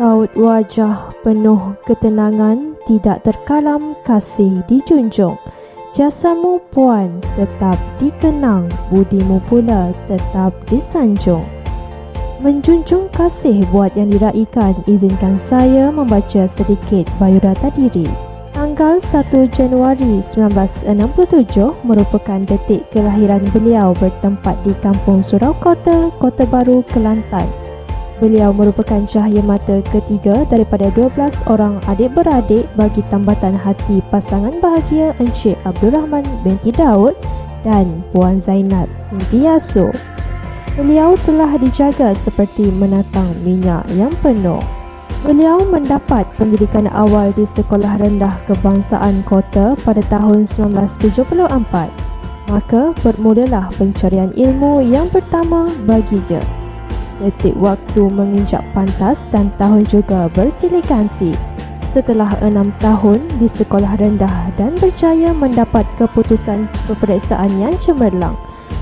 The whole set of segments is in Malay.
Raut wajah penuh ketenangan, tidak terkalam kasih dijunjung. Jasamu puan tetap dikenang, budimu pula tetap disanjung. Menjunjung kasih buat yang diraikan, izinkan saya membaca sedikit biodata diri. Tanggal 1 Januari 1967 merupakan detik kelahiran beliau bertempat di Kampung Surau Kota, Kota Baru, Kelantan. Beliau merupakan cahaya mata ketiga daripada 12 orang adik-beradik bagi tambatan hati pasangan bahagia Encik Abdul Rahman binti Daud dan Puan Zainab binti Yasur. Beliau telah dijaga seperti menatang minyak yang penuh. Beliau mendapat pendidikan awal di Sekolah Rendah Kebangsaan Kota pada tahun 1974. Maka bermulalah pencarian ilmu yang pertama baginya. Detik waktu menginjak pantas dan tahun juga bersilih ganti. Setelah 6 tahun di sekolah rendah dan berjaya mendapat keputusan peperiksaan yang cemerlang,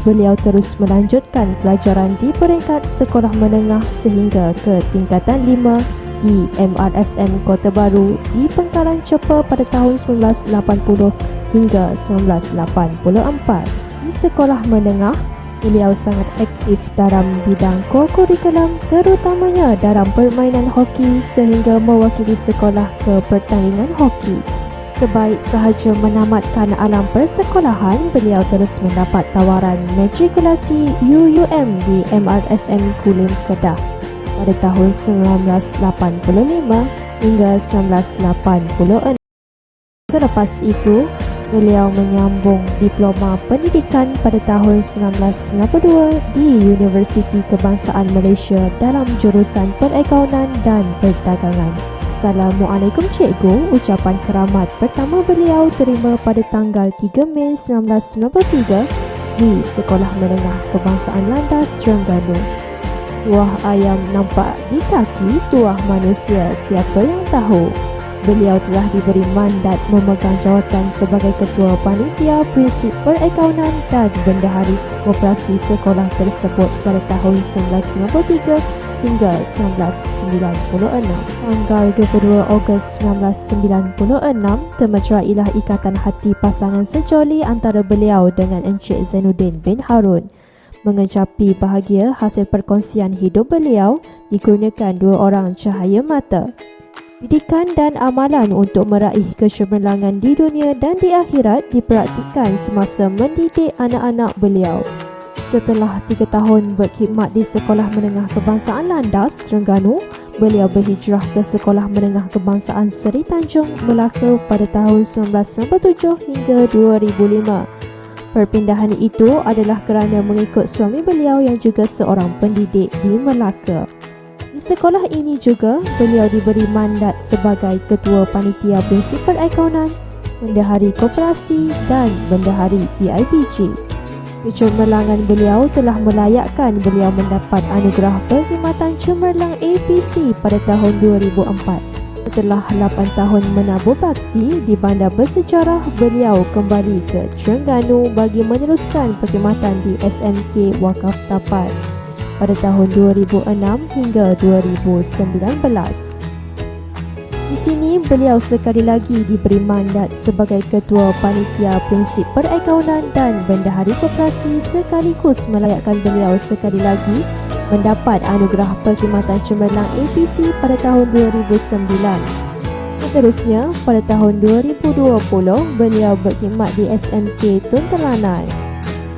beliau terus melanjutkan pelajaran di peringkat sekolah menengah sehingga ke tingkatan 5 di MRSM Kota Baru di Pengkalan Cepa pada tahun 1980 hingga 1984. Di sekolah menengah, beliau sangat aktif dalam bidang ko-kurikulum, terutamanya dalam permainan hoki sehingga mewakili sekolah ke pertandingan hoki. Sebaik sahaja menamatkan alam persekolahan, beliau terus mendapat tawaran matrikulasi UUM di MRSM Kulim Kedah pada tahun 1985 hingga 1986. Selepas itu, beliau menyambung diploma pendidikan pada tahun 1992 di Universiti Kebangsaan Malaysia dalam jurusan Perakaunan dan Perdagangan. Assalamualaikum Cikgu, ucapan keramat pertama beliau terima pada tanggal 3 Mei 1993 di Sekolah Menengah Kebangsaan Landas, Terengganu. Tuah ayam nampak di kaki tuah manusia, siapa yang tahu? Beliau telah diberi mandat memegang jawatan sebagai Ketua Panitia Prinsip Perakaunan dan Bendahari Koperasi sekolah tersebut pada tahun 1993 hingga 1996. Tanggal 22 Ogos 1996, termecerailah ikatan hati pasangan sejoli antara beliau dengan Encik Zainuddin bin Harun. Mengecapi bahagia hasil perkongsian hidup beliau dikurniakan 2 orang cahaya mata. Didikan dan amalan untuk meraih kecemerlangan di dunia dan di akhirat dipraktikkan semasa mendidik anak-anak beliau. Setelah 3 tahun berkhidmat di Sekolah Menengah Kebangsaan Landas, Terengganu, beliau berhijrah ke Sekolah Menengah Kebangsaan Seri Tanjung, Melaka pada tahun 1997 hingga 2005. Perpindahan itu adalah kerana mengikut suami beliau yang juga seorang pendidik di Melaka. Di sekolah ini juga, beliau diberi mandat sebagai Ketua Panitia Prinsip Perakaunan, Bendahari Koperasi dan Bendahari PIBG. Kecemerlangan beliau telah melayakkan beliau mendapat anugerah Perkhidmatan Cemerlang APC pada tahun 2004. Setelah 8 tahun menabur bakti di bandar bersejarah, beliau kembali ke Terengganu bagi meneruskan perkhidmatan di SMK Wakaf Tapat pada tahun 2006 hingga 2019. Di sini beliau sekali lagi diberi mandat sebagai Ketua Panitia Prinsip Perakaunan dan Bendahari Koperasi, sekaligus melayakkan beliau sekali lagi mendapat anugerah Perkhidmatan Cemerlang APC pada tahun 2009. Seterusnya, pada tahun 2020, beliau berkhidmat di SMK Tun Telanan.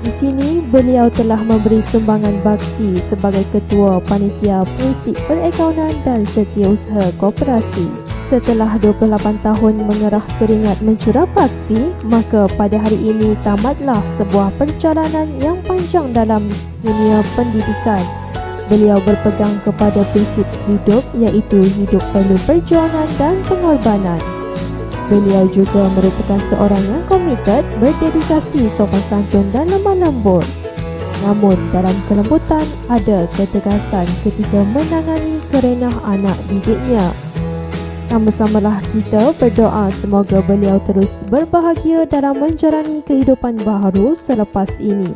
Di sini, beliau telah memberi sumbangan bakti sebagai Ketua Panitia Prinsip Perakaunan dan Setiausaha Koperasi. Setelah 28 tahun mengerah keringat mencurah bakti, maka pada hari ini tamatlah sebuah perjalanan yang panjang dalam dunia pendidikan. Beliau berpegang kepada prinsip hidup, iaitu hidup penuh perjuangan dan pengorbanan. Beliau juga merupakan seorang yang komited, berdedikasi, sopan santun dan lemah lembut. Namun dalam kelembutan ada ketegasan ketika menangani kerenah anak didiknya. Sama-samalah kita berdoa semoga beliau terus berbahagia dalam menjalani kehidupan baharu selepas ini,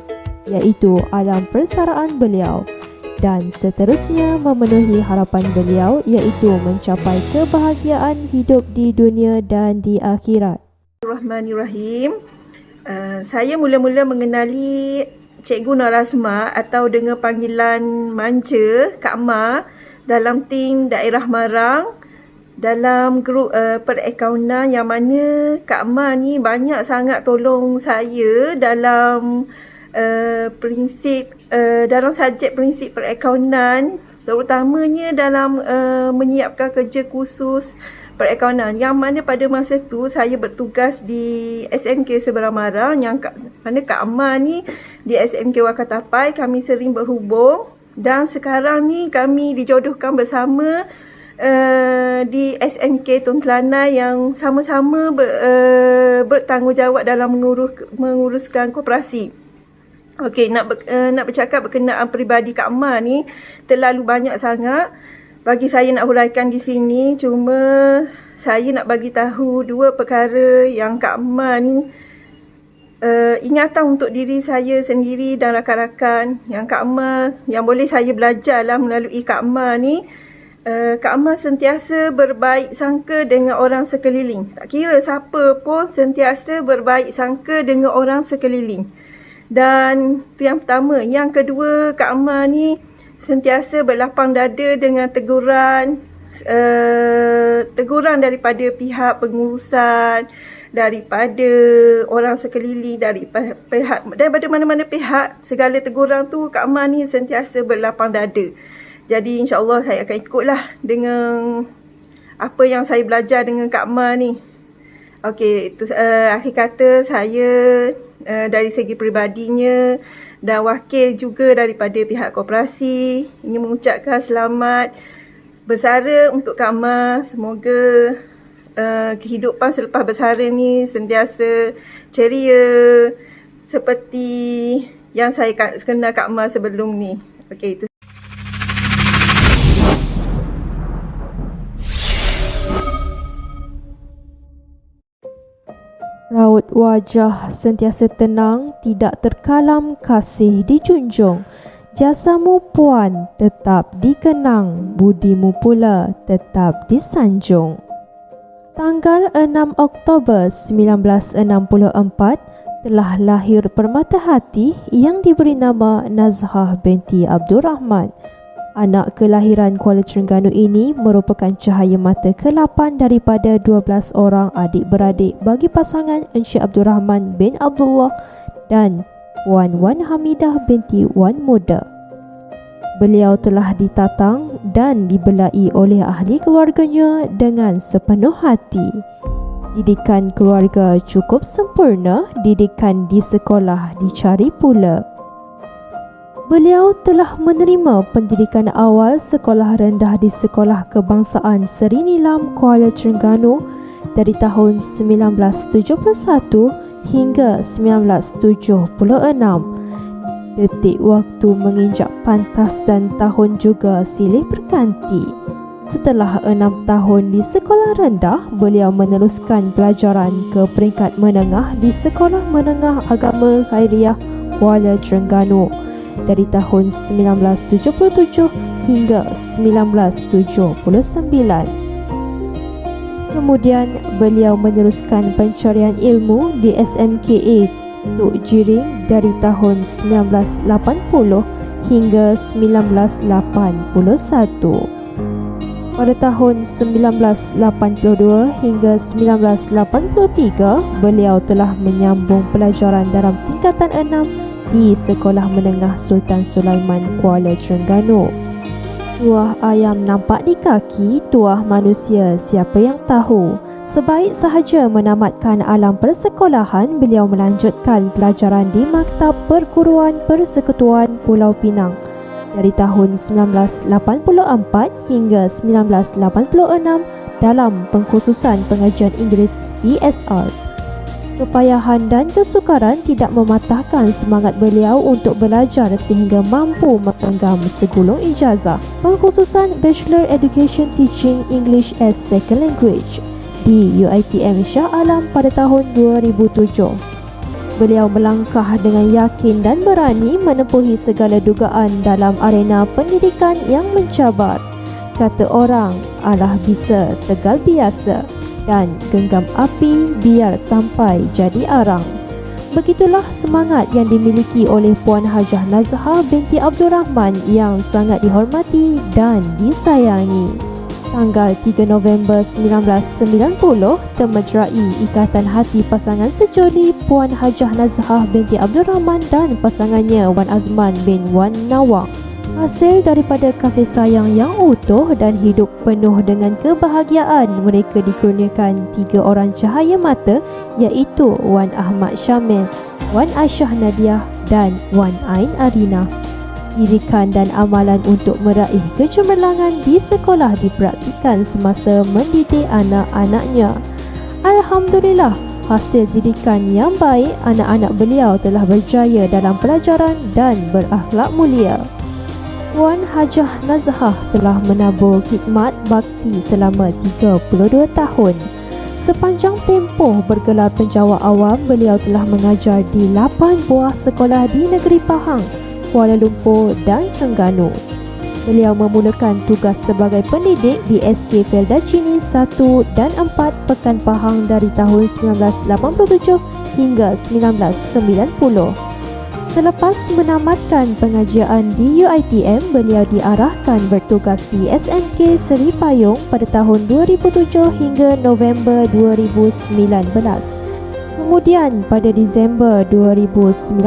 iaitu alam persaraan beliau. dan seterusnya memenuhi harapan beliau iaitu mencapai kebahagiaan hidup di dunia dan di akhirat. Bismillahirrahmanirrahim. Saya mula-mula mengenali Cikgu Norazma atau dengan panggilan manja Kak Ma dalam tim daerah Marang dalam grup perakaunan yang mana Kak Ma ni banyak sangat tolong saya dalam dalam subjek prinsip perakaunan, terutamanya dalam menyiapkan kerja kursus perakaunan yang mana pada masa tu saya bertugas di SMK Seberang Marang yang mana Kak Amar ni di SMK Wakatapai. Kami sering berhubung dan sekarang ni kami dijodohkan bersama di SMK Tun Telanai yang sama-sama bertanggungjawab dalam menguruskan koperasi. Okey, nak bercakap berkenaan peribadi Kak Ma ni terlalu banyak sangat bagi saya nak huraikan di sini. Cuma saya nak bagi tahu dua perkara yang Kak Ma ni ingatan untuk diri saya sendiri dan rakan-rakan yang Kak Ma yang boleh saya belajarlah melalui Kak Ma ni. Kak Ma sentiasa berbaik sangka dengan orang sekeliling. Tak kira siapa pun sentiasa berbaik sangka dengan orang sekeliling. Dan itu yang pertama. Yang kedua, Kak Ma ni sentiasa berlapang dada dengan teguran daripada pihak pengurusan, daripada orang sekeliling, daripada mana-mana pihak. Segala teguran tu Kak Ma ni sentiasa berlapang dada. Jadi insya-Allah saya akan ikutlah dengan apa yang saya belajar dengan Kak Ma ni. Okey, itu akhir kata saya dari segi peribadinya dan wakil juga daripada pihak koperasi ingin mengucapkan selamat bersara untuk Kak Ma. Semoga kehidupan selepas bersara ni sentiasa ceria seperti yang saya kenal Kak Ma sebelum ni. Okey, itu. Raut wajah sentiasa tenang, tidak terkalam, kasih dijunjung. Jasamu puan tetap dikenang, budimu pula tetap disanjung. Tanggal 6 Oktober 1964 telah lahir permata hati yang diberi nama Nazhah binti Abdul Rahman. Anak kelahiran Kuala Terengganu ini merupakan cahaya mata ke-8 daripada 12 orang adik-beradik bagi pasangan Encik Abdul Rahman bin Abdullah dan Puan Wan Hamidah binti Wan Muda. Beliau telah ditatang dan dibelai oleh ahli keluarganya dengan sepenuh hati. Didikan keluarga cukup sempurna, didikan di sekolah dicari pula. Beliau telah menerima pendidikan awal sekolah rendah di Sekolah Kebangsaan Seri Nilam Kuala Terengganu dari tahun 1971 hingga 1976. Detik waktu menginjak pantas dan tahun juga silih berganti. Setelah 6 tahun di sekolah rendah, beliau meneruskan pelajaran ke peringkat menengah di Sekolah Menengah Agama Khairiah Kuala Terengganu dari tahun 1977 hingga 1979. Kemudian beliau meneruskan pencarian ilmu di SMKA Tuk Jiring dari tahun 1980 hingga 1981. Pada tahun 1982 hingga 1983, beliau telah menyambung pelajaran dalam tingkatan 6 di Sekolah Menengah Sultan Sulaiman Kuala Terengganu. Tuah ayam nampak di kaki, tuah manusia siapa yang tahu. Sebaik sahaja menamatkan alam persekolahan, beliau melanjutkan pelajaran di Maktab Perguruan Persekutuan Pulau Pinang dari tahun 1984 hingga 1986 dalam pengkhususan pengajian Inggeris PSR. Kepayahan dan kesukaran tidak mematahkan semangat beliau untuk belajar sehingga mampu mengenggam segulung ijazah pengkhususan Bachelor Education Teaching English as Second Language di UiTM Shah Alam pada tahun 2007. beliau melangkah dengan yakin dan berani menempuhi segala dugaan dalam arena pendidikan yang mencabar. Kata orang, alah bisa tegal biasa dan genggam api biar sampai jadi arang. Begitulah semangat yang dimiliki oleh Puan Hajah Nazhah binti Abdul Rahman yang sangat dihormati dan disayangi. Tanggal 3 November 1990, termeterai ikatan hati pasangan sejoli Puan Hajah Nazhah binti Abdul Rahman dan pasangannya Wan Azman bin Wan Nawang. Hasil daripada kasih sayang yang utuh dan hidup penuh dengan kebahagiaan, mereka dikurniakan 3 orang cahaya mata, iaitu Wan Ahmad Syamil, Wan Aisyah Nadiah dan Wan Ain Arina. Didikan dan amalan untuk meraih kecemerlangan di sekolah dipraktikkan semasa mendidik anak-anaknya. Alhamdulillah, hasil didikan yang baik, anak-anak beliau telah berjaya dalam pelajaran dan berakhlak mulia. Puan Hajah Nazhah telah menabur khidmat bakti selama 32 tahun. Sepanjang tempoh bergelar penjawat awam, beliau telah mengajar di 8 buah sekolah di negeri Pahang, Kuala Lumpur dan Terengganu. Beliau memulakan tugas sebagai pendidik di SK Felda Cini 1 dan 4 Pekan Pahang dari tahun 1987 hingga 1990. Selepas menamatkan pengajian di UiTM, beliau diarahkan bertugas di SMK Seri Payung pada tahun 2007 hingga November 2019. Kemudian pada Disember 2019,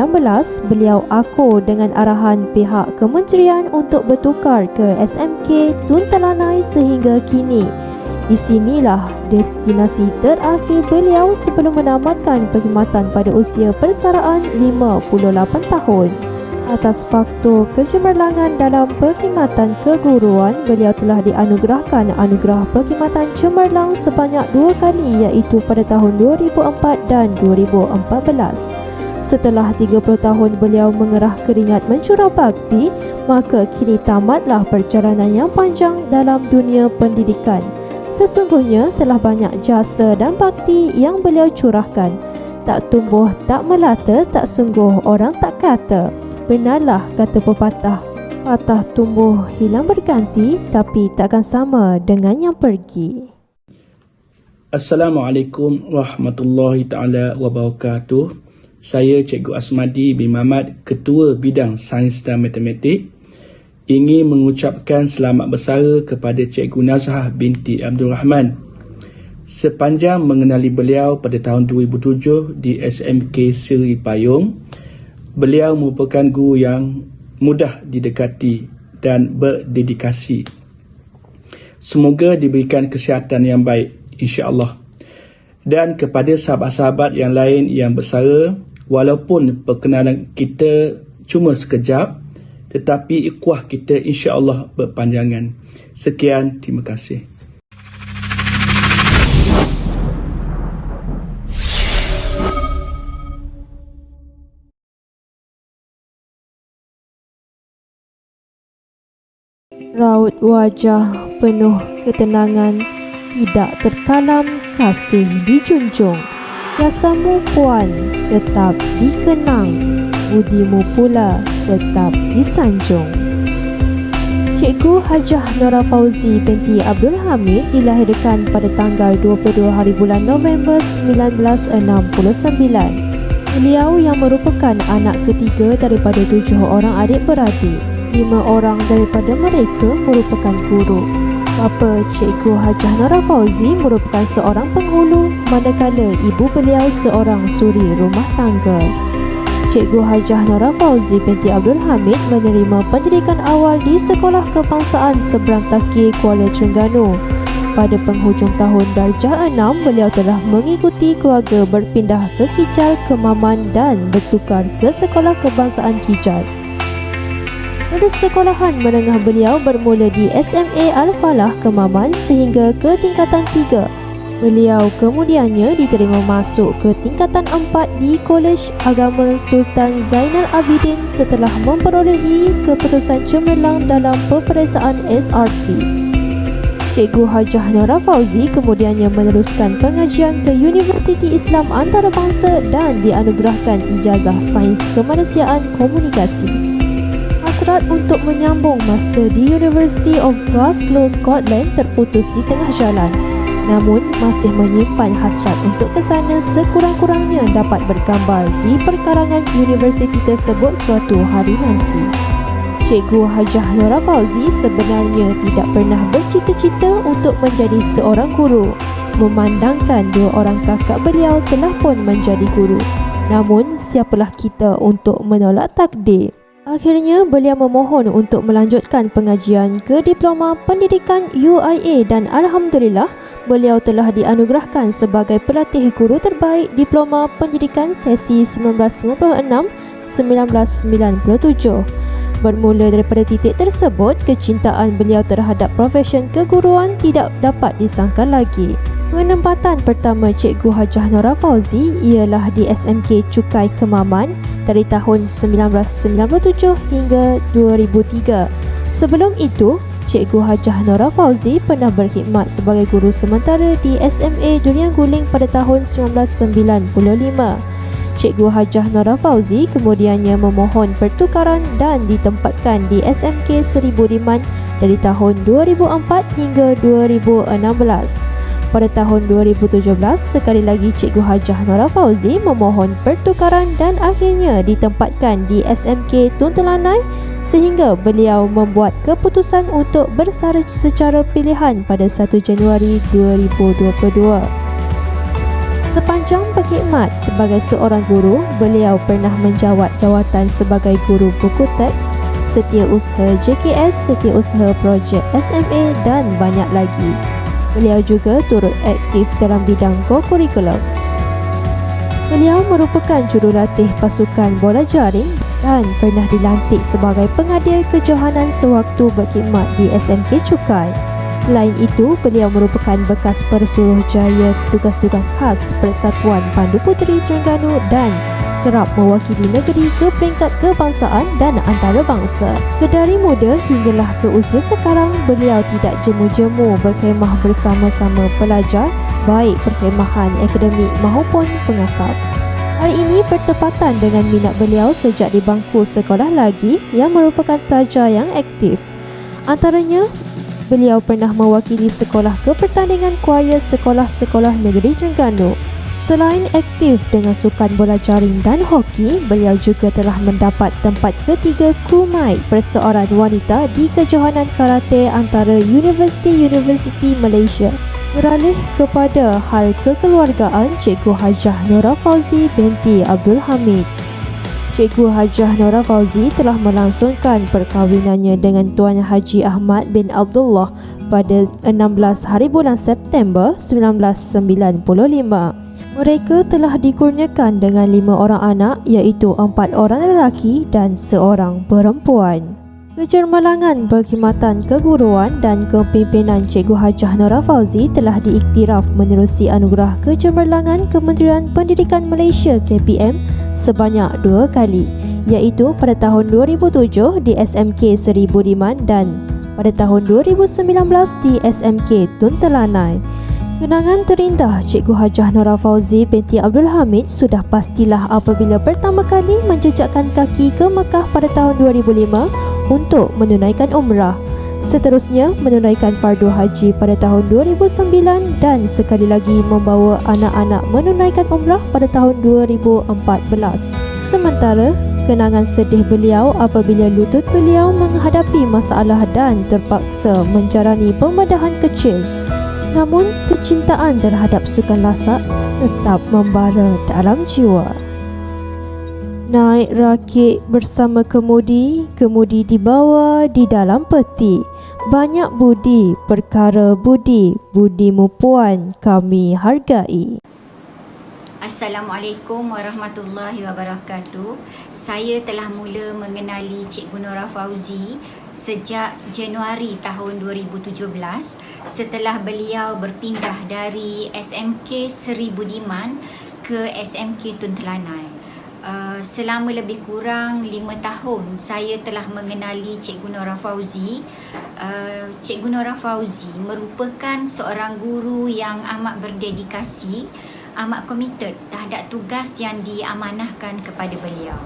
beliau akur dengan arahan pihak kementerian untuk bertukar ke SMK Tun Telanai sehingga kini. Di sinilah destinasi terakhir beliau sebelum menamatkan perkhidmatan pada usia persaraan 58 tahun. Atas faktor kecemerlangan dalam perkhidmatan keguruan, beliau telah dianugerahkan anugerah perkhidmatan cemerlang sebanyak 2 kali, iaitu pada tahun 2004 dan 2014. Setelah 30 tahun beliau mengerah keringat mencurah bakti, maka kini tamatlah perjalanan yang panjang dalam dunia pendidikan. Sesungguhnya telah banyak jasa dan bakti yang beliau curahkan. Tak tumbuh, tak melata, tak sungguh orang tak kata. Benarlah kata pepatah, patah tumbuh hilang berganti, tapi takkan sama dengan yang pergi. Assalamualaikum warahmatullahi taala wabarakatuh. Saya Cikgu Asmadi bin Mamat, Ketua Bidang Sains dan Matematik, ingin mengucapkan selamat bersara kepada Cikgu Nazhah binti Abdul Rahman. Sepanjang mengenali beliau pada tahun 2007 di SMK Seri Payung, beliau merupakan guru yang mudah didekati dan berdedikasi. Semoga diberikan kesihatan yang baik, insya-Allah. Dan kepada sahabat-sahabat yang lain yang bersara, walaupun perkenalan kita cuma sekejap, tetapi ikhwah kita insya-Allah berpanjangan. Sekian, terima kasih. Raut wajah penuh ketenangan, tidak terkalam kasih dijunjung. Jasamu Puan tetap dikenang, budimu pula tetap disanjung. Cikgu Hajah Nora Fauzi binti Abdul Hamid dilahirkan pada tanggal 22 hari bulan November 1969. Beliau yang merupakan anak ketiga daripada 7 orang adik-beradik. 5 orang daripada mereka merupakan guru. Bapa Cikgu Hajah Nora Fauzi merupakan seorang penghulu, manakala ibu beliau seorang suri rumah tangga. Cikgu Hajah Nora Fauzi binti Abdul Hamid menerima pendidikan awal di Sekolah Kebangsaan Seberang Taki, Kuala Terengganu. Pada penghujung tahun darjah 6, beliau telah mengikuti keluarga berpindah ke Kijal, Kemaman dan bertukar ke Sekolah Kebangsaan Kijal. Persekolahan menengah beliau bermula di SMA Al-Falah, Kemaman sehingga ke tingkatan 3. Beliau kemudiannya diterima masuk ke tingkatan 4 di Kolej Agama Sultan Zainal Abidin setelah memperolehi keputusan cemerlang dalam peperiksaan SRP. Cikgu Hajah Nora Fauzi kemudiannya meneruskan pengajian ke Universiti Islam Antarabangsa dan dianugerahkan ijazah Sains Kemanusiaan Komunikasi. Hasrat untuk menyambung master di University of Glasgow, Scotland terputus di tengah jalan. Namun, masih menyimpan hasrat untuk ke sana sekurang-kurangnya dapat bergambar di perkarangan universiti tersebut suatu hari nanti. Cikgu Hajah Nora Fauzi sebenarnya tidak pernah bercita-cita untuk menjadi seorang guru, memandangkan dua orang kakak beliau telah pun menjadi guru. Namun, siapalah kita untuk menolak takdir? Akhirnya, beliau memohon untuk melanjutkan pengajian ke Diploma Pendidikan UIA dan Alhamdulillah, beliau telah dianugerahkan sebagai pelatih guru terbaik Diploma Pendidikan sesi 1996-1997. Bermula daripada titik tersebut, kecintaan beliau terhadap profesion keguruan tidak dapat disangkal lagi. Penempatan pertama Cikgu Hajah Nora Fauzi ialah di SMK Cukai Kemaman dari tahun 1997 hingga 2003. Sebelum itu, Cikgu Hajah Nora Fauzi pernah berkhidmat sebagai guru sementara di SMA Durian Guling pada tahun 1995. Cikgu Hajah Nora Fauzi kemudiannya memohon pertukaran dan ditempatkan di SMK Seri Budiman dari tahun 2004 hingga 2016. Pada tahun 2017, sekali lagi Cikgu Hajah Nora Fauzi memohon pertukaran dan akhirnya ditempatkan di SMK Tun Telanai sehingga beliau membuat keputusan untuk bersara secara pilihan pada 1 Januari 2022. Sepanjang berkhidmat sebagai seorang guru, beliau pernah menjawat jawatan sebagai guru buku teks, setiausaha JKS, setiausaha projek SMA dan banyak lagi. Beliau juga turut aktif dalam bidang co-curriculum. Beliau merupakan jurulatih pasukan bola jaring dan pernah dilantik sebagai pengadil kejohanan sewaktu berkhidmat di SMK Cukai. Selain itu, beliau merupakan bekas Pesuruhjaya tugas-tugas khas Persatuan Pandu Puteri Terengganu dan kerap mewakili negeri ke peringkat kebangsaan dan antarabangsa. Sedari muda hinggalah ke usia sekarang, beliau tidak jemu-jemu berkhemah bersama-sama pelajar, baik perkhemahan akademik maupun pengakap. Hal ini bertepatan dengan minat beliau sejak di bangku sekolah lagi yang merupakan pelajar yang aktif. Antaranya, beliau pernah mewakili sekolah ke pertandingan kuaya sekolah-sekolah negeri Terengganu. Selain aktif dengan sukan bola jaring dan hoki, beliau juga telah mendapat tempat ketiga Kumai perseorangan wanita di kejohanan karate antara universiti-universiti Malaysia. Beralih kepada hal kekeluargaan, Cikgu Hajah Nora Fauzi binti Abdul Hamid. Cikgu Hajah Nora Fauzi telah melangsungkan perkahwinannya dengan Tuan Haji Ahmad bin Abdullah pada 16 hari bulan September 1995. Mereka telah dikurniakan dengan 5 orang anak iaitu 4 orang lelaki dan 1 perempuan. Kecermalangan berkhidmatan keguruan dan kepimpinan Cikgu Hajah Nora Fauzi telah diiktiraf menerusi anugerah kecermalangan Kementerian Pendidikan Malaysia KPM sebanyak 2 kali, iaitu pada tahun 2007 di SMK Seri Budiman dan pada tahun 2019 di SMK Tun Telanai. Kenangan terindah Cikgu Hajah Nora Fauzi binti Abdul Hamid sudah pastilah apabila pertama kali menjejakkan kaki ke Makkah pada tahun 2005 untuk menunaikan umrah. Seterusnya menunaikan fardu haji pada tahun 2009 dan sekali lagi membawa anak-anak menunaikan umrah pada tahun 2014. Sementara, kenangan sedih beliau apabila lutut beliau menghadapi masalah dan terpaksa menjalani pembedahan kecil. Namun, kecintaan terhadap sukan lasak tetap membara dalam jiwa. Naik rakit bersama kemudi, kemudi dibawa di dalam peti. Banyak budi, perkara budi, budimu puan kami hargai. Assalamualaikum warahmatullahi wabarakatuh. Saya telah mula mengenali Cikgu Nora Fauzi sejak Januari tahun 2017 setelah beliau berpindah dari SMK Seri Budiman ke SMK Tun Telanai. Selama lebih kurang 5 tahun saya telah mengenali Cikgu Nora Fauzi. Cikgu Nora Fauzi merupakan seorang guru yang amat berdedikasi, amat komited terhadap tugas yang diamanahkan kepada beliau.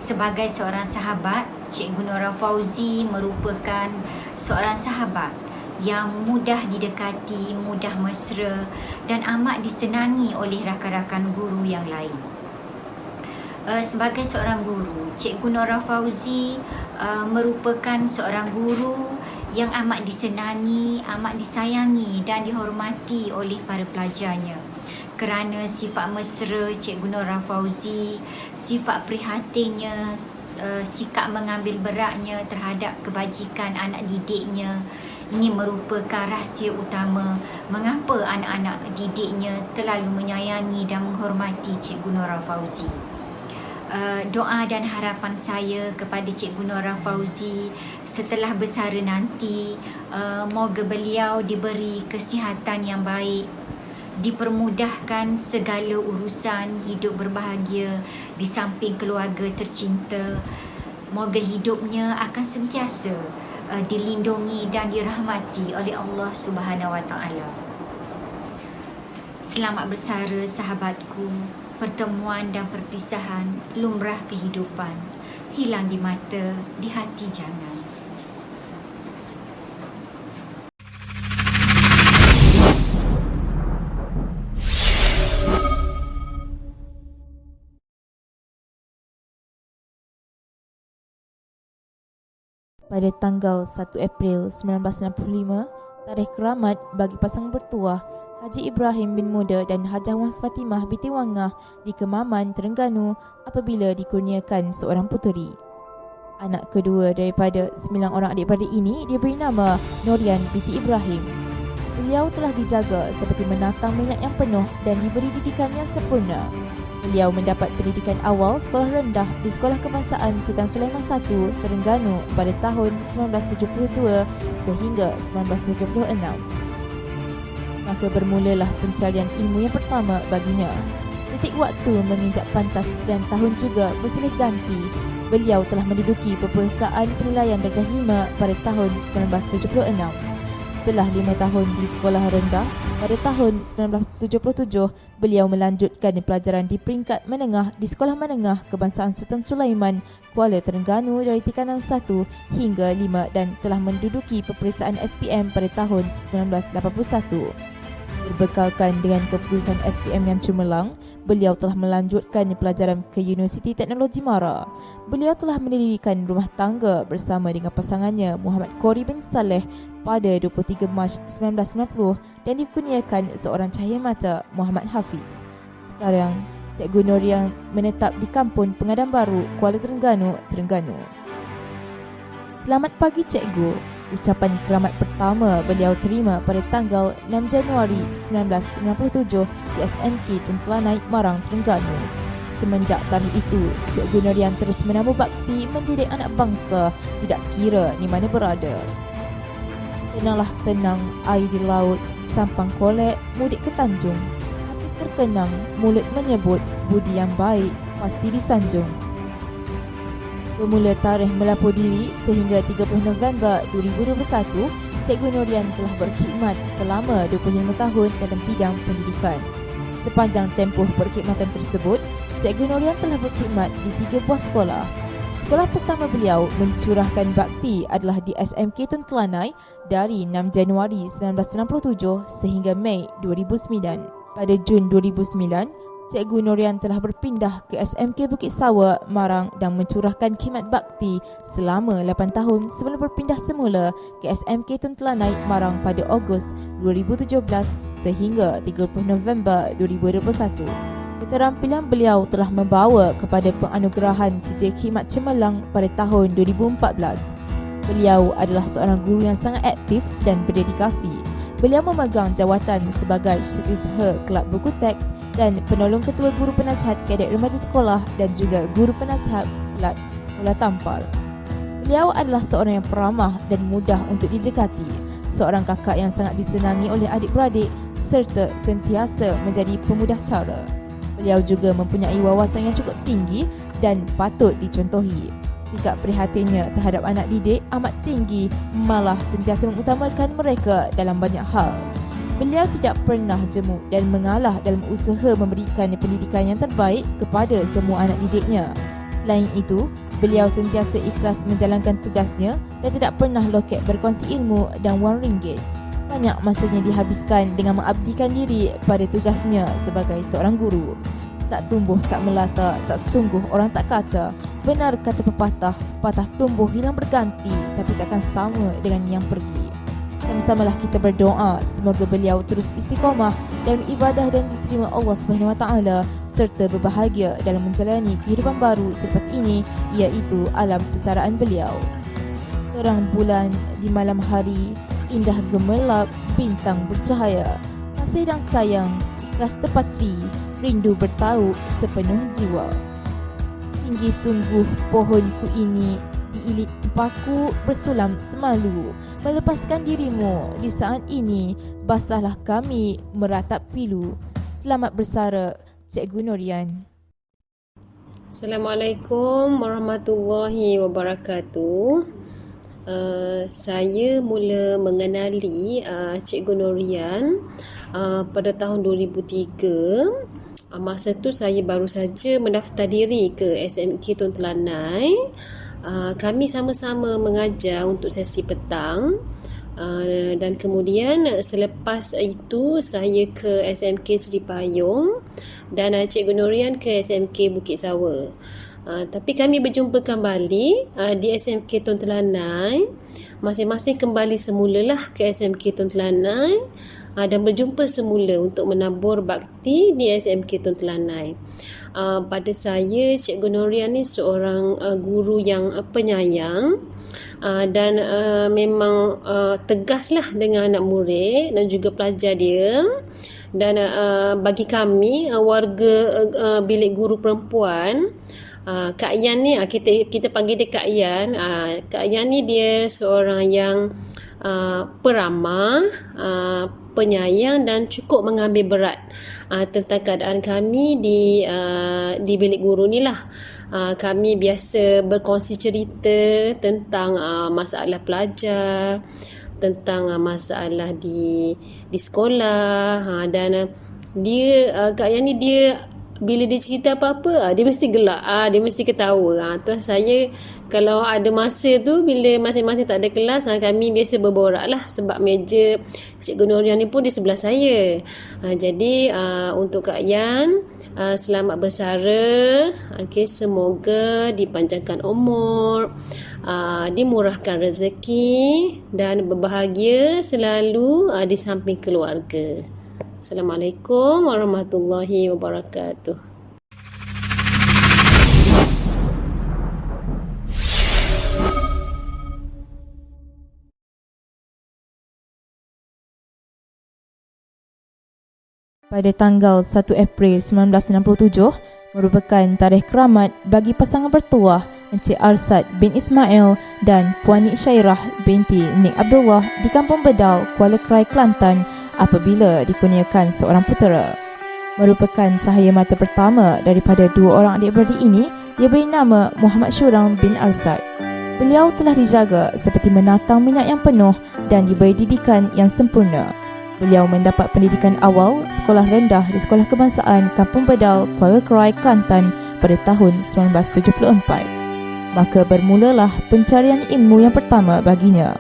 Sebagai seorang sahabat, Cikgu Nora Fauzi merupakan seorang sahabat yang mudah didekati, mudah mesra dan amat disenangi oleh rakan-rakan guru yang lain. Sebagai seorang guru, Cikgu Nora Fauzi merupakan seorang guru yang amat disenangi, amat disayangi dan dihormati oleh para pelajarnya. Kerana sifat mesra Cikgu Nora Fauzi, sifat prihatinnya, sikap mengambil beratnya terhadap kebajikan anak didiknya, ini merupakan rahsia utama mengapa anak-anak didiknya terlalu menyayangi dan menghormati Cikgu Nora Fauzi. Doa dan harapan saya kepada Cikgu Nora Fauzi setelah bersara nanti, moga beliau diberi kesihatan yang baik, dipermudahkan segala urusan, hidup berbahagia di samping keluarga tercinta. Moga hidupnya akan sentiasa dilindungi dan dirahmati oleh Allah Subhanahu Wa Taala. Selamat bersara sahabatku. Pertemuan dan perpisahan lumrah kehidupan. Hilang di mata, di hati jangan. Pada tanggal 1 April 1965, tarikh keramat bagi pasangan bertuah Haji Ibrahim bin Muda dan Hajah Wan Fatimah binti Wangah di Kemaman, Terengganu apabila dikurniakan seorang puteri. Anak kedua daripada 9 orang adik-beradik ini diberi nama Norian binti Ibrahim. Beliau telah dijaga seperti menatang minat yang penuh dan diberi didikan yang sempurna. Beliau mendapat pendidikan awal sekolah rendah di Sekolah Kebangsaan Sultan Sulaiman I, Terengganu pada tahun 1972 sehingga 1976. Maka bermulalah pencarian ilmu yang pertama baginya. Detik waktu menginjak pantas dan tahun juga bersilih ganti. Beliau telah menduduki peperiksaan penilaian darjah 5 pada tahun 1976. Setelah 5 tahun di sekolah rendah, pada tahun 1977, beliau melanjutkan pelajaran di peringkat menengah di Sekolah Menengah Kebangsaan Sultan Sulaiman, Kuala Terengganu dari tikanan 1 hingga 5 dan telah menduduki peperiksaan SPM pada tahun 1981. Berbekalkan dengan keputusan SPM yang cemerlang, beliau telah melanjutkan pelajaran ke Universiti Teknologi Mara. Beliau telah mendirikan rumah tangga bersama dengan pasangannya Muhammad Qori bin Saleh pada 23 Mac 1990 dan dikurniakan seorang cahaya mata Muhammad Hafiz. Sekarang, Cikgu Norian menetap di Kampung Pengadam Baru, Kuala Terengganu, Terengganu. Selamat pagi Cikgu. Ucapan keramat pertama beliau terima pada tanggal 6 Januari 1997 di SMK Tun Telanai, Marang, Terengganu. Semenjak tarikh itu, Cikgu Norian terus menambah bakti mendidik anak bangsa tidak kira di mana berada. Tenanglah tenang air di laut, sampang kolek, mudik ke Tanjung. Hati terkenang, mulut menyebut budi yang baik pasti disanjung. Bermula tarikh melapor diri sehingga 30 November 2021, Cikgu Norian telah berkhidmat selama 25 tahun dalam bidang pendidikan. Sepanjang tempoh perkhidmatan tersebut, Cikgu Norian telah berkhidmat di 3 buah sekolah. Sekolah pertama beliau mencurahkan bakti adalah di SMK Tun Telanai dari 6 Januari 1967 sehingga Mei 2009. Pada Jun 2009, Cikgu Norian telah berpindah ke SMK Bukit Sawa, Marang dan mencurahkan khidmat bakti selama 8 tahun sebelum berpindah semula ke SMK Tun Telanai, Marang pada Ogos 2017 sehingga 30 November 2021. Keterampilan beliau telah membawa kepada penganugerahan Sijil Khidmat Cemerlang pada tahun 2014. Beliau adalah seorang guru yang sangat aktif dan berdedikasi. Beliau memegang jawatan sebagai Setiausaha Kelab Buku Teks dan penolong ketua guru penasihat kadet remaja sekolah dan juga guru penasihat Kelab Bola Tampar. Beliau adalah seorang yang peramah dan mudah untuk didekati, seorang kakak yang sangat disenangi oleh adik-beradik serta sentiasa menjadi pemudah cara. Beliau juga mempunyai wawasan yang cukup tinggi dan patut dicontohi. Tingkat prihatinnya terhadap anak didik amat tinggi, malah sentiasa mengutamakan mereka dalam banyak hal. Beliau tidak pernah jemu dan mengalah dalam usaha memberikan pendidikan yang terbaik kepada semua anak didiknya. Selain itu, beliau sentiasa ikhlas menjalankan tugasnya dan tidak pernah loket berkongsi ilmu dan wang ringgit. Banyak masanya dihabiskan dengan mengabdikan diri pada tugasnya sebagai seorang guru. Tak tumbuh tak melata, tak sungguh orang tak kata. Benar kata pepatah, patah tumbuh hilang berganti, tapi takkan sama dengan yang pergi. Sama-samalah kita berdoa semoga beliau terus istiqamah dalam ibadah dan diterima Allah SWT serta berbahagia dalam menjalani kehidupan baru selepas ini, iaitu alam persaraan beliau. Terang bulan di malam hari, indah gemerlap bintang bercahaya, kasih dan sayang ikhlas terpatri, rindu bertaut sepenuh jiwa. Tinggi sungguh pohonku ini, diilit paku bersulam semalu, melepaskan dirimu di saat ini, basahlah kami meratap pilu. Selamat bersara, Cikgu Nurian. Assalamualaikum warahmatullahi wabarakatuh. Saya mula mengenali Cikgu Nurian pada tahun 2003. Masa tu saya baru saja mendaftar diri ke SMK Tun Telanai. Kami sama-sama mengajar untuk sesi petang. Dan kemudian selepas itu saya ke SMK Seri Payung dan Cikgu Nurian ke SMK Bukit Sawa. Tapi kami berjumpa kembali di SMK Tun Telanai. Masing-masing kembali semulalah ke SMK Tun Telanai dan berjumpa semula untuk menabur bakti di SMK Tun Telanai. Pada saya, Cikgu Nurian ni seorang guru yang penyayang dan memang tegaslah dengan anak murid dan juga pelajar dia. Dan bagi kami, warga bilik guru perempuan, Kak Yan ni, kita panggil dia Kak Yan. Kak Yan ni dia seorang yang peramah, penyayang dan cukup mengambil berat tentang keadaan kami di bilik guru ni lah. Kami biasa berkongsi cerita tentang masalah pelajar, tentang masalah di sekolah. Dan dia, Kak Yan ni dia bila dia cerita apa-apa, dia mesti gelak, dia mesti ketawa. Tu saya kalau ada masa tu, bila masing-masing tak ada kelas, kami biasa berborak lah, sebab meja Cikgu Nurian ni pun di sebelah saya. Jadi untuk Kak Yan, selamat bersara. Semoga dipanjangkan umur, dimurahkan rezeki dan berbahagia selalu di samping keluarga. Assalamualaikum warahmatullahi wabarakatuh. Pada tanggal 1 April 1967 merupakan tarikh keramat bagi pasangan bertuah Encik Arsad bin Ismail dan Puan Nik Syairah binti Nik Abdullah di Kampung Bedal, Kuala Krai, Kelantan apabila dikurniakan seorang putera. Merupakan cahaya mata pertama daripada dua orang adik-beradik ini, dia beri nama Muhammad Syurang bin Arsad. Beliau telah dijaga seperti menatang minyak yang penuh dan diberi didikan yang sempurna. Beliau mendapat pendidikan awal sekolah rendah di Sekolah Kebangsaan Kampung Bedal, Kuala Krai, Kelantan pada tahun 1974. Maka bermulalah pencarian ilmu yang pertama baginya.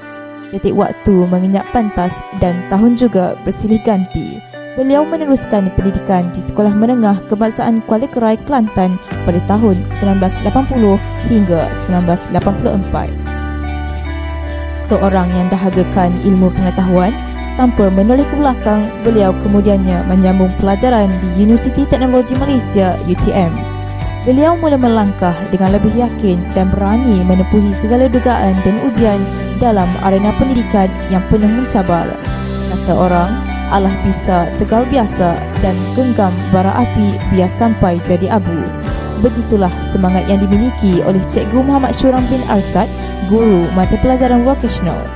Detik waktu menginjak pantas dan tahun juga bersilih ganti. Beliau meneruskan pendidikan di Sekolah Menengah Kebangsaan Kuala Krai, Kelantan pada tahun 1980 hingga 1984. Seorang yang dahagakan ilmu pengetahuan, tanpa menoleh ke belakang, beliau kemudiannya menyambung pelajaran di Universiti Teknologi Malaysia UTM. Beliau mula melangkah dengan lebih yakin dan berani menempuhi segala dugaan dan ujian dalam arena pendidikan yang penuh mencabar. Kata orang, Allah bisa tegal biasa dan genggam bara api biar sampai jadi abu. Begitulah semangat yang dimiliki oleh Cikgu Muhammad Syurang bin Arsad, guru mata pelajaran vocational.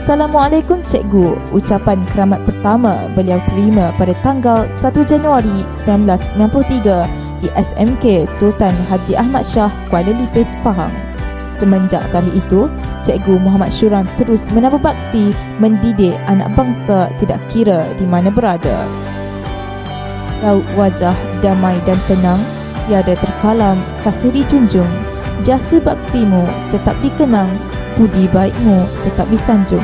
Assalamualaikum Cikgu. Ucapan keramat pertama beliau terima pada tanggal 1 Januari 1993 di SMK Sultan Haji Ahmad Shah, Kuala Lipis, Pahang. Semenjak tarikh itu, Cikgu Muhammad Syuran terus menambah bakti mendidik anak bangsa tidak kira di mana berada. Raut wajah damai dan tenang, tiada terkalam, kasih dijunjung. Jasa baktimu tetap dikenang, budi baikmu tetap disanjung.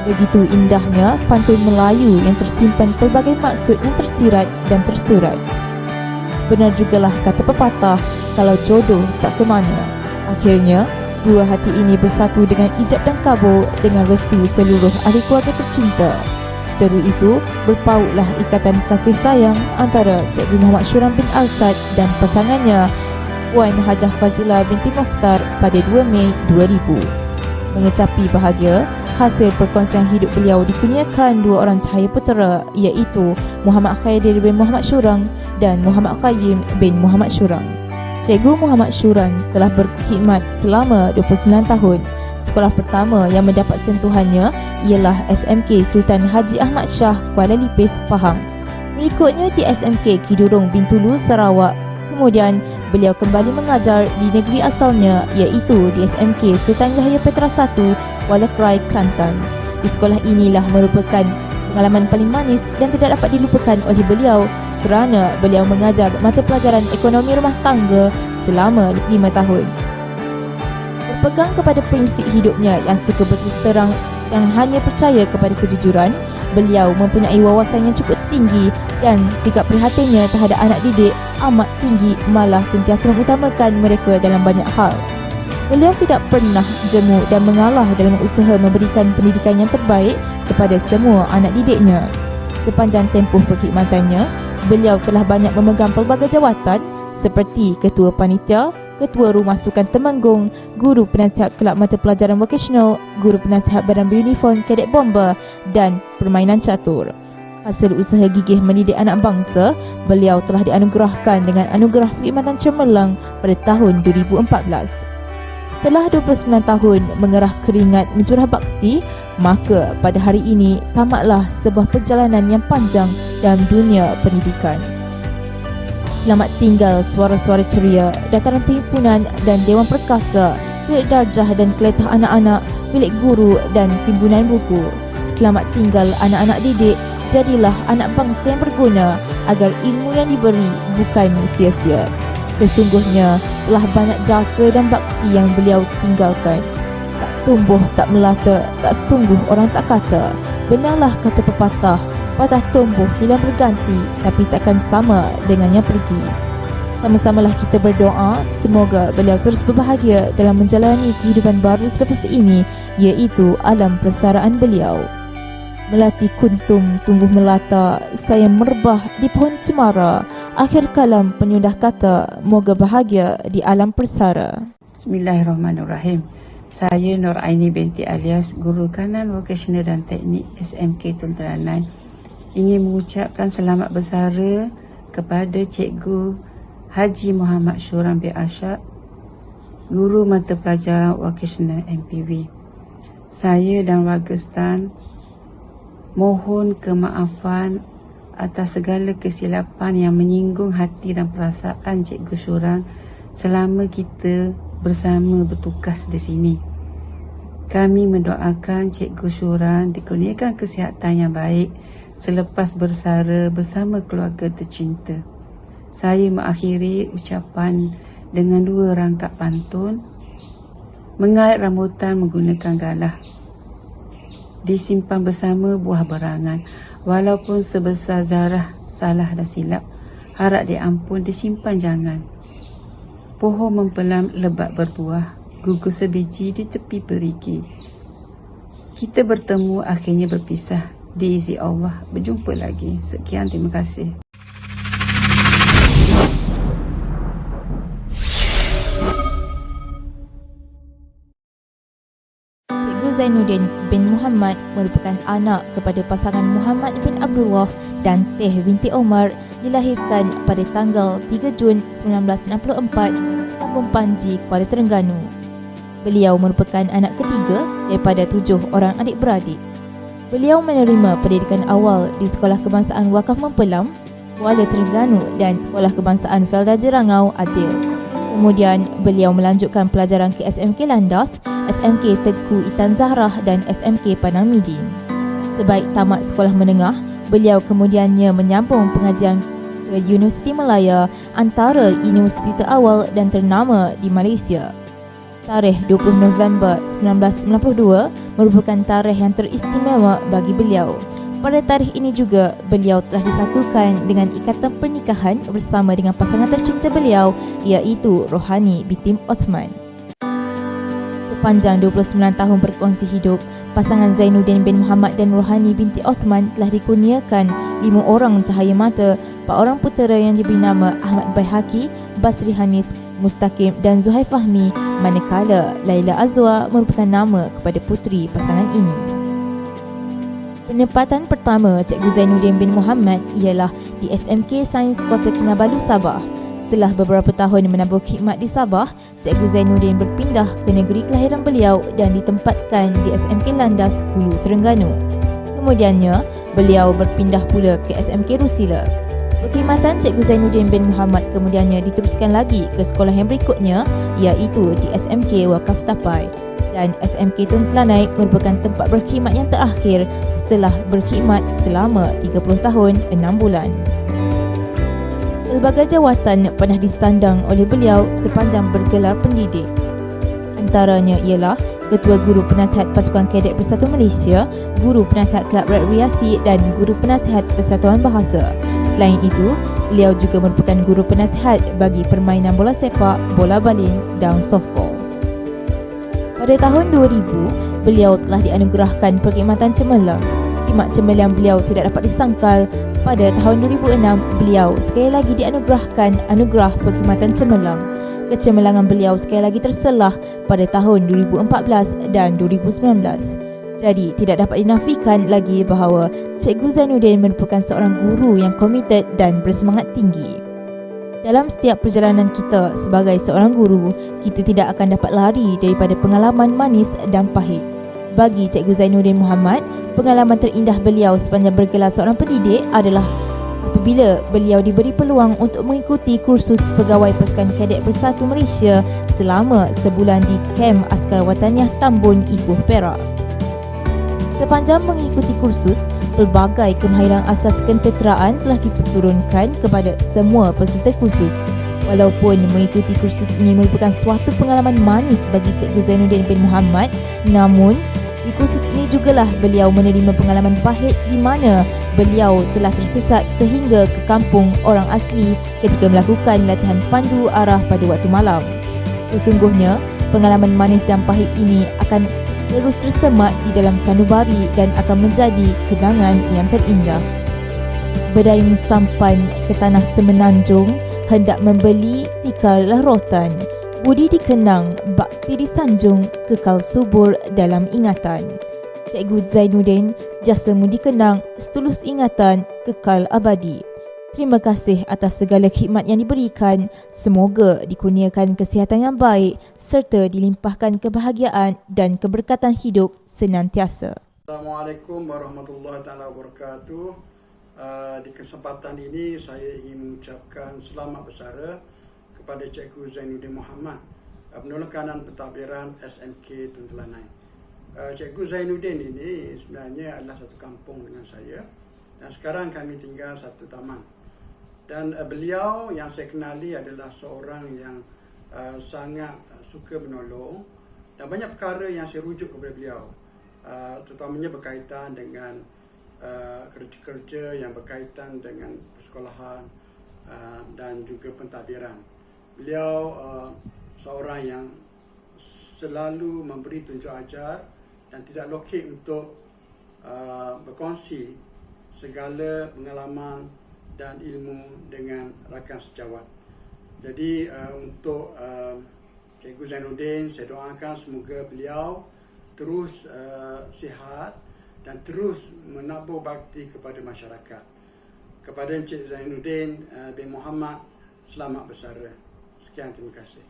Begitu indahnya pantun Melayu yang tersimpan pelbagai maksud yang tersirat dan tersurat. Benar jugalah kata pepatah, kalau jodoh tak ke mana. Akhirnya, dua hati ini bersatu dengan ijab dan kabul dengan restu seluruh ahli keluarga tercinta. Seteru itu, berpautlah ikatan kasih sayang antara Cikgu Muhammad Syuran bin Alsad dan pasangannya Puan Hajah Fazilah binti Mokhtar pada 2 Mei 2000. Mengecapi bahagia, hasil perkongsian hidup beliau dikurniakan dua orang cahaya putera, iaitu Muhammad Khaidir bin Muhammad Syurang dan Muhammad Qayyim bin Muhammad Syurang. Cikgu Muhammad Syuran telah berkhidmat selama 29 tahun. Sekolah pertama yang mendapat sentuhannya ialah SMK Sultan Haji Ahmad Shah, Kuala Lipis, Pahang. Berikutnya di SMK Kidurong Bintulu, Sarawak. Kemudian, beliau kembali mengajar di negeri asalnya, iaitu di SMK Sultan Yahya Petra I, Kuala Krai, Kelantan. Di sekolah inilah merupakan pengalaman paling manis dan tidak dapat dilupakan oleh beliau kerana beliau mengajar mata pelajaran ekonomi rumah tangga selama 5 tahun. Berpegang kepada prinsip hidupnya yang suka berterus terang dan hanya percaya kepada kejujuran, beliau mempunyai wawasan yang cukup tinggi dan sikap prihatinnya terhadap anak didik amat tinggi, malah sentiasa mengutamakan mereka dalam banyak hal. Beliau tidak pernah jemu dan mengalah dalam usaha memberikan pendidikan yang terbaik kepada semua anak didiknya. Sepanjang tempoh perkhidmatannya, beliau telah banyak memegang pelbagai jawatan seperti Ketua Panitia, Ketua Rumah Sukan Temanggung, Guru Penasihat Kelab Mata Pelajaran Vokasional, Guru Penasihat Badan Beruniform Kadet Bomber dan Permainan Catur. Hasil usaha gigih mendidik anak bangsa, beliau telah dianugerahkan dengan anugerah perkhidmatan cemerlang pada tahun 2014. Setelah 29 tahun mengerah keringat mencurah bakti, maka pada hari ini tamatlah sebuah perjalanan yang panjang dalam dunia pendidikan. Selamat tinggal suara-suara ceria, dataran perhimpunan dan Dewan Perkasa, bilik darjah dan keletah anak-anak, bilik guru dan timbunan buku. Selamat tinggal anak-anak didik, jadilah anak bangsa yang berguna agar ilmu yang diberi bukan sia-sia. Sesungguhnya telah banyak jasa dan bakti yang beliau tinggalkan. Tak tumbuh, tak melata, tak sungguh orang tak kata. Benarlah kata pepatah, patah tumbuh hilang berganti, tapi takkan sama dengan yang pergi. Sama-samalah kita berdoa semoga beliau terus berbahagia dalam menjalani kehidupan baru selepas ini, iaitu alam persaraan beliau. Melati kuntum tumbuh melata, saya merebah di pohon cemara. Akhir kalam penyudah kata, moga bahagia di alam persara. Bismillahirrahmanirrahim. Saya Nur Aini binti Alias, Guru Kanan Vokasional dan Teknik SMK Tun Telanai, ingin mengucapkan selamat bersara kepada Cikgu Haji Muhammad Syuran bin Alsad, Guru Mata Pelajaran Vokasional MPV. Saya dan warga STAN mohon kemaafan atas segala kesilapan yang menyinggung hati dan perasaan Cikgu Syuran selama kita bersama bertugas di sini. Kami mendoakan Cikgu Syuran dikurniakan kesihatan yang baik selepas bersara bersama keluarga tercinta. Saya mengakhiri ucapan dengan 2 rangkap pantun. Mengait rambutan menggunakan galah, disimpan bersama buah berangan. Walaupun sebesar zarah salah dan silap, harap diampun disimpan jangan. Pohon mempelam lebat berbuah, gugur sebiji di tepi perigi. Kita bertemu akhirnya berpisah, diizin Allah berjumpa lagi. Sekian, terima kasih. Zainuddin bin Muhammad merupakan anak kepada pasangan Muhammad bin Abdullah dan Teh binti Omar, dilahirkan pada tanggal 3 Jun 1964 di Kampung Panji, Kuala Terengganu. Beliau merupakan anak ketiga daripada 7 orang adik-beradik. Beliau menerima pendidikan awal di Sekolah Kebangsaan Wakaf Mempelam, Kuala Terengganu dan Sekolah Kebangsaan Felda Jerangau, Aceh. Kemudian beliau melanjutkan pelajaran ke SMK Landas, SMK Tengku Itan Zahrah dan SMK Padang Midin. Sebaik tamat sekolah menengah, beliau kemudiannya menyambung pengajian ke Universiti Malaya, antara universiti terawal dan ternama di Malaysia. Tarikh 20 November 1992 merupakan tarikh yang teristimewa bagi beliau. Pada tarikh ini juga, beliau telah disatukan dengan ikatan pernikahan bersama dengan pasangan tercinta beliau, iaitu Rohani binti Othman. Sepanjang 29 tahun berkongsi hidup, pasangan Zainuddin bin Muhammad dan Rohani binti Othman telah dikurniakan 5 orang cahaya mata, 4 orang putera yang diberi nama Ahmad Baihaqi, Basri Hanis, Mustaqim dan Zuhair Fahmi, manakala Laila Azwa merupakan nama kepada puteri pasangan ini. Penempatan pertama Cikgu Zainuddin bin Muhammad ialah di SMK Sains Kota Kinabalu, Sabah. Setelah beberapa tahun menambah khidmat di Sabah, Cikgu Zainuddin berpindah ke negeri kelahiran beliau dan ditempatkan di SMK Landas, Hulu Terengganu. Kemudiannya, beliau berpindah pula ke SMK Rusila. Perkhidmatan Cikgu Zainuddin bin Muhammad kemudiannya diteruskan lagi ke sekolah yang berikutnya, iaitu di SMK Wakaf Tapai. Dan SMK Tun Telanai merupakan tempat berkhidmat yang terakhir setelah berkhidmat selama 30 tahun 6 bulan. Pelbagai jawatan pernah disandang oleh beliau sepanjang bergelar pendidik. Antaranya ialah Ketua Guru Penasihat Pasukan Kadet Bersatu Malaysia, Guru Penasihat Kelab Rekreasi dan Guru Penasihat Persatuan Bahasa. Selain itu, beliau juga merupakan guru penasihat bagi permainan bola sepak, bola baling dan softball. Pada tahun 2000, beliau telah dianugerahkan perkhidmatan cemerlang. Khidmat cemerlang beliau tidak dapat disangkal. Pada tahun 2006, beliau sekali lagi dianugerahkan anugerah perkhidmatan cemerlang. Kecemerlangan beliau sekali lagi terselah pada tahun 2014 dan 2019. Jadi, tidak dapat dinafikan lagi bahawa Cikgu Zainuddin merupakan seorang guru yang komited dan bersemangat tinggi. Dalam setiap perjalanan kita sebagai seorang guru, kita tidak akan dapat lari daripada pengalaman manis dan pahit. Bagi Cikgu Zainuddin Muhammad, pengalaman terindah beliau sepanjang bergelar seorang pendidik adalah apabila beliau diberi peluang untuk mengikuti kursus pegawai pasukan kadet Bersatu Malaysia selama sebulan di Kem Askar Wataniah Tambun, Ipoh, Perak. Sepanjang mengikuti kursus, pelbagai kemahiran asas kenteteraan telah diperturunkan kepada semua peserta kursus. Walaupun mengikuti kursus ini merupakan suatu pengalaman manis bagi Cikgu Zainuddin bin Muhammad, namun di kursus ini jugalah beliau menerima pengalaman pahit di mana beliau telah tersesat sehingga ke kampung orang asli ketika melakukan latihan pandu arah pada waktu malam. Sesungguhnya, pengalaman manis dan pahit ini akan terus tersemat di dalam sanubari dan akan menjadi kenangan yang terindah. Berdayung sampan ke tanah semenanjung, hendak membeli tikallah rotan. Budi dikenang, bakti disanjung, kekal subur dalam ingatan. Cikgu Zainuddin, jasamu dikenang, setulus ingatan, kekal abadi. Terima kasih atas segala khidmat yang diberikan. Semoga dikurniakan kesihatan yang baik serta dilimpahkan kebahagiaan dan keberkatan hidup senantiasa. Assalamualaikum warahmatullahi wabarakatuh. Di kesempatan ini saya ingin mengucapkan selamat bersara kepada Cikgu Zainuddin Muhammad, penolong kanan pentadbiran SMK Tun Telanai. Cikgu Zainuddin ini sebenarnya adalah satu kampung dengan saya dan sekarang kami tinggal satu taman. Dan beliau yang saya kenali adalah seorang yang sangat suka menolong dan banyak perkara yang saya rujuk kepada beliau, terutamanya berkaitan dengan kerja-kerja yang berkaitan dengan persekolahan dan juga pentadbiran. Beliau seorang yang selalu memberi tunjuk ajar dan tidak lokek untuk berkongsi segala pengalaman dan ilmu dengan rakan sejawat. Jadi untuk Cikgu Zainuddin, saya doakan semoga beliau terus sihat dan terus menabur bakti kepada masyarakat. Kepada Encik Zainuddin bin Muhammad, selamat bersara. Sekian, terima kasih.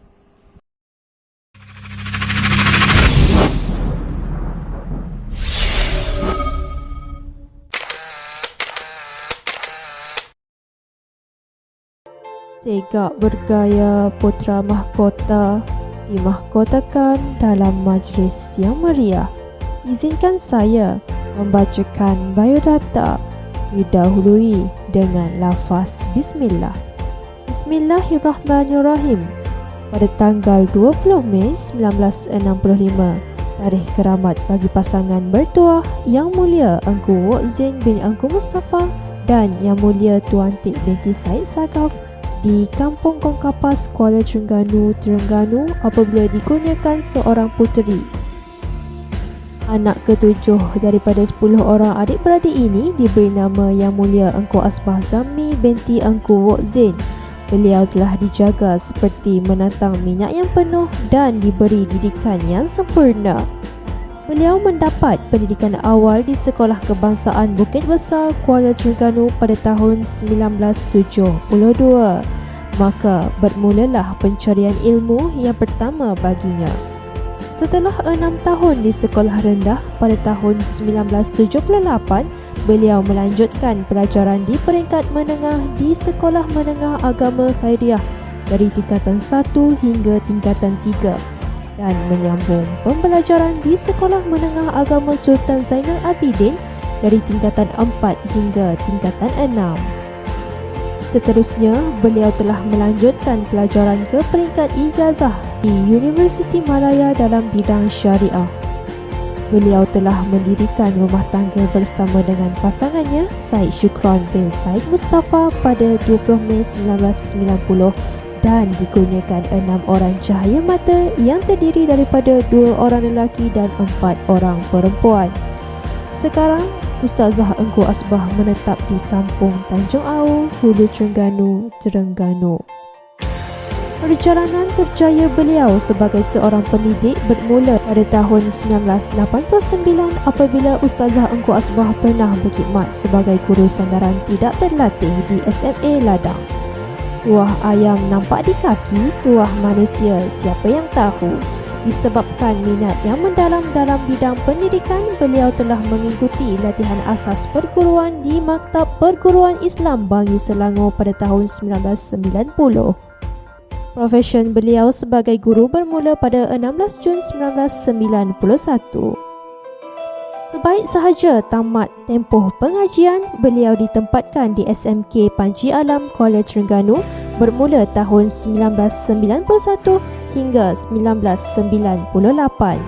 Tegak bergaya putra mahkota dimahkotakan dalam majlis yang meriah. Izinkan saya membacakan biodata didahului dengan lafaz Bismillah. Bismillahirrahmanirrahim. Pada tanggal 20 Mei 1965, tarikh keramat bagi pasangan bertuah Yang Mulia Engku Wok Zain bin Engku Mustafa dan Yang Mulia Tuan Tik binti Said Sagaf di Kampung Kong Kapas, Kuala Terengganu apabila dikurniakan seorang puteri. Anak ketujuh daripada 10 orang adik-beradik ini diberi nama Yang Mulia Engku Asbah Zami binti Engku Wok Zain. Beliau telah dijaga seperti menatang minyak yang penuh dan diberi didikan yang sempurna. Beliau mendapat pendidikan awal di Sekolah Kebangsaan Bukit Besar, Kuala Terengganu pada tahun 1972. Maka bermulalah pencarian ilmu yang pertama baginya. Setelah 6 tahun di sekolah rendah, pada tahun 1978, beliau melanjutkan pelajaran di peringkat menengah di Sekolah Menengah Agama Khairiah dari tingkatan 1 hingga tingkatan 3 dan menyambung pembelajaran di Sekolah Menengah Agama Sultan Zainal Abidin dari tingkatan 4 hingga tingkatan 6. Seterusnya, beliau telah melanjutkan pelajaran ke peringkat ijazah di Universiti Malaya dalam bidang syariah. Beliau telah mendirikan rumah tangga bersama dengan pasangannya Said Shukran bin Said Mustafa pada 20 Mei 1990 dan dikurniakan 6 orang cahaya mata yang terdiri daripada 2 orang lelaki dan 4 orang perempuan. Sekarang, Ustazah Engku Asbah menetap di Kampung Tanjung Au, Hulu Terengganu. Perjalanan kerjaya beliau sebagai seorang pendidik bermula pada tahun 1989 apabila Ustazah Engku Asbah pernah berkhidmat sebagai guru sandaran tidak terlatih di SMA Ladang. Tuah ayam nampak di kaki, tuah manusia siapa yang tahu. Disebabkan minat yang mendalam dalam bidang pendidikan, beliau telah mengikuti latihan asas perguruan di Maktab Perguruan Islam Bangi Selangor pada tahun 1990. Profesion beliau sebagai guru bermula pada 16 Jun 1991. Sebaik sahaja tamat tempoh pengajian, beliau ditempatkan di SMK Panji Alam, Kuala Terengganu bermula tahun 1991 hingga 1998.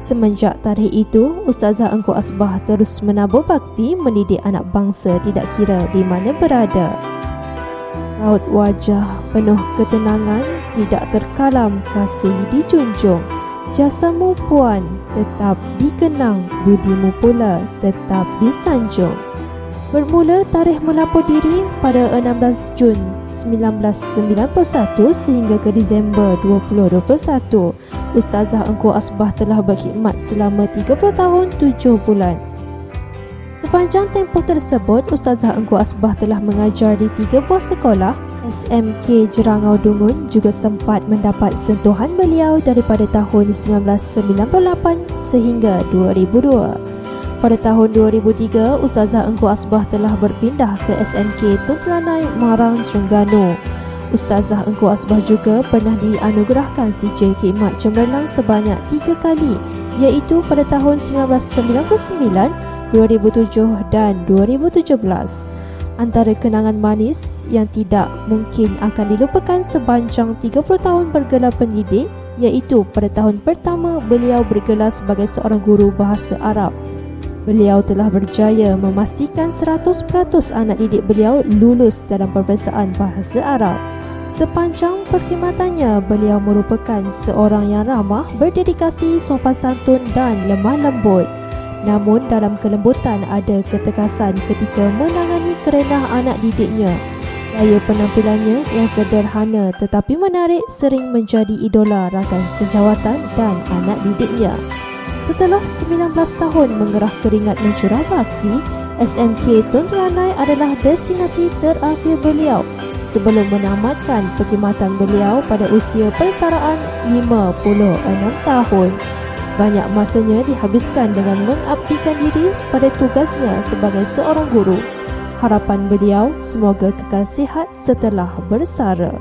Semenjak tarikh itu, Ustazah Engku Asbah terus menabur bakti mendidik anak bangsa tidak kira di mana berada. Raut wajah penuh ketenangan, tidak terkalam kasih dijunjung. Jasamu puan tetap dikenang, budimu pula tetap disanjung. Bermula tarikh melapor diri pada 16 Jun 1991 sehingga ke Disember 2021, Ustazah Engku Asbah telah berkhidmat selama 30 tahun 7 bulan. Sepanjang tempoh tersebut, Ustazah Engku Asbah telah mengajar di 3 buah sekolah. SMK Jerangau Dungun juga sempat mendapat sentuhan beliau daripada tahun 1998 sehingga 2002. Pada tahun 2003, Ustazah Engku Asbah telah berpindah ke SMK Tun Telanai, Marang, Terengganu. Ustazah Engku Asbah juga pernah dianugerahkan CJ Khidmat Cemerlang sebanyak 3 kali, iaitu pada tahun 1999, 2007 dan 2017. Antara kenangan manis yang tidak mungkin akan dilupakan sepanjang 30 tahun bergelar pendidik, iaitu pada tahun pertama beliau bergelar sebagai seorang guru bahasa Arab. Beliau telah berjaya memastikan 100% anak didik beliau lulus dalam peperiksaan bahasa Arab. Sepanjang perkhidmatannya, beliau merupakan seorang yang ramah, berdedikasi, sopan santun dan lemah lembut. Namun dalam kelembutan ada ketekasan ketika menangani kerenah anak didiknya. Gaya penampilannya yang sederhana tetapi menarik sering menjadi idola rakan sejawatan dan anak didiknya. Setelah 19 tahun mengerah keringat mencurah bakti, SMK Tun Telanai adalah destinasi terakhir beliau sebelum menamatkan perkhidmatan beliau pada usia persaraan 56 tahun. Banyak masanya dihabiskan dengan mengabdikan diri pada tugasnya sebagai seorang guru. harapan beliau semoga kekal sihat setelah bersara.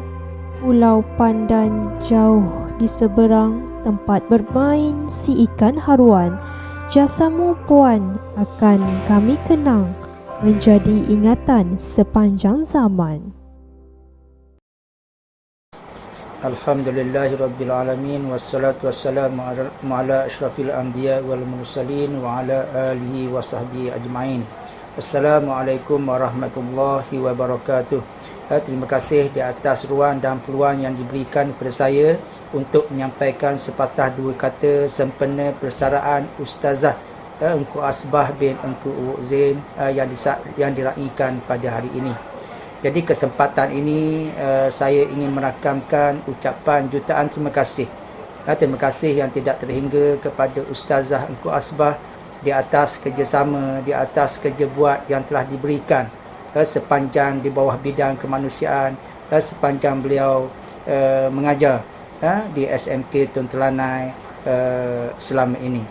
Pulau Pandan jauh di seberang tempat bermain si ikan haruan, jasamu puan akan kami kenang, menjadi ingatan sepanjang zaman. Alhamdulillahirrabbilalamin. Wassalatu wassalamu ala ashrafil anbiya wal mursalin wa ala alihi wa sahbihi ajma'in. Assalamualaikum warahmatullahi wabarakatuh. Terima kasih di atas ruang dan peluang yang diberikan kepada saya untuk menyampaikan sepatah dua kata sempena persaraan Ustazah Engku Asbah bin Engku Zain yang diraikan pada hari ini. Jadi kesempatan ini saya ingin merakamkan ucapan jutaan terima kasih. Terima kasih yang tidak terhingga kepada Ustazah Engku Asbah di atas kerjasama, di atas kerja buat yang telah diberikan sepanjang di bawah bidang kemanusiaan, sepanjang beliau mengajar di SMK Tun Telanai selama ini.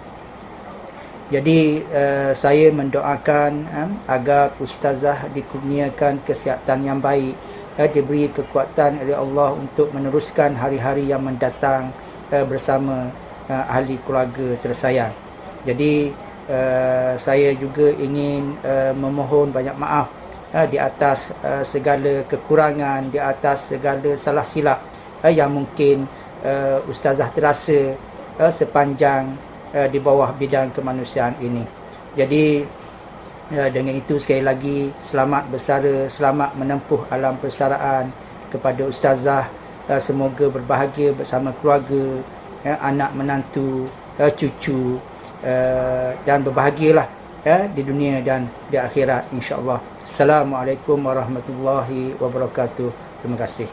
Jadi saya mendoakan agar Ustazah dikurniakan kesihatan yang baik, diberi kekuatan oleh Allah untuk meneruskan hari-hari yang mendatang bersama ahli keluarga tersayang. Jadi saya juga ingin memohon banyak maaf di atas segala kekurangan, di atas segala salah silap yang mungkin Ustazah terasa sepanjang di bawah bidang kemanusiaan ini. Jadi dengan itu sekali lagi selamat bersara, selamat menempuh alam persaraan kepada Ustazah. Semoga berbahagia bersama keluarga, anak menantu, cucu, dan berbahagialah di dunia dan di akhirat insya-Allah. Assalamualaikum warahmatullahi wabarakatuh. Terima kasih.